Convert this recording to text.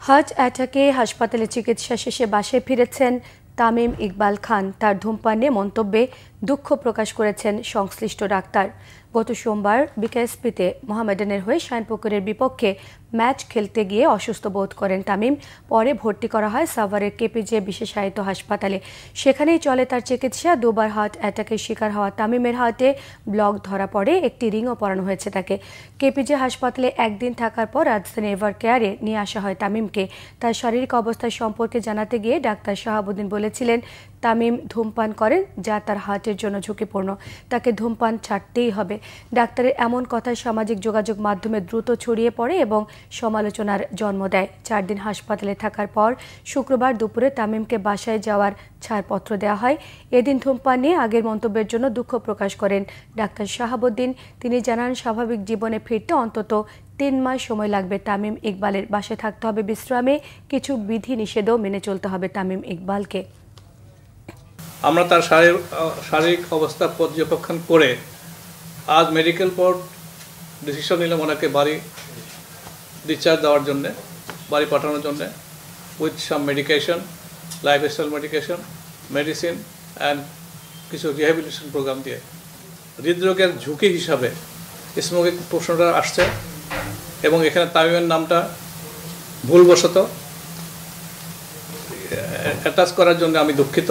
Heart অ্যাটাকে হাসপাতালে চিকিৎসা শেষে বাসায় ফিরেছেন তামিম ইকবাল খান। তার ধূমপান নিয়ে মন্তব্যে দুঃখ প্রকাশ করেছেন সংশ্লিষ্ট ডাক্তার। গত সোমবার বিকেএসপিতে মোহামেডানের হয়ে শাইনপুকুরের বিপক্ষে ম্যাচ খেলতে গিয়ে অসুস্থ বোধ করেন তামিম। পরে ভর্তি করা হয় সাভারের কেপিজে বিশেষায়িত হাসপাতালে। সেখানেই চলে তার চিকিৎসা। দুবার হার্ট অ্যাটাকের শিকার হওয়া তামিমের হার্টে ব্লক ধরা পড়ে, একটি রিংও পরানো হয়েছে তাকে। কেপিজে হাসপাতালে একদিন থাকার পর রাজধানী এভার কেয়ারে নিয়ে আসা হয় তামিমকে। তার শারীরিক অবস্থা সম্পর্কে জানাতে গিয়ে ডাক্তার শাহাবুদ্দিন বলেছিলেন, তামিম ধূমপান করেন, যা তার হার্টের জন্য ঝুঁকিপূর্ণ। তাকে ধূমপান ছাড়তেই হবে। ডাক্তারের এমন কথা সামাজিক যোগাযোগ মাধ্যমে দ্রুত ছড়িয়ে পড়ে এবং সমালোচনার জন্ম দেয়। 4 দিন হাসপাতালে থাকার পর শুক্রবার দুপুরে তামিমকে বাসায় যাওয়ার ছাড়পত্র দেওয়া হয়। এদিন ধূমপান নিয়ে আগের মন্তব্যের জন্য দুঃখ প্রকাশ করেন ডাক্তার শাহাবুদ্দিন। তিনি জানান, স্বাভাবিক জীবনে ফিরতে অন্তত 3 মাস সময় লাগবে তামিম ইকবালের। বাসায় থাকতে হবে বিশ্রামে, কিছু বিধি নিষেধও মেনে চলতে হবে তামিম ইকবালকে। আমরা তার শারীরিক অবস্থা পর্যবেক্ষণ করে আজ মেডিকেল বোর্ড ডিসিশন নিলাম ওনাকে বাড়ি ডিসচার্জ দেওয়ার জন্যে, বাড়ি পাঠানোর জন্যে, with some medication, lifestyle medication, medicine and কিছু রিহ্যাবিলিটেশন প্রোগ্রাম দিয়ে। হৃদরোগের ঝুঁকি হিসাবে স্মোকিং প্রশ্নটা আসছে এবং এখানে তামিমের নামটা ভুলবশত অ্যাটাচ করার জন্য আমি দুঃখিত।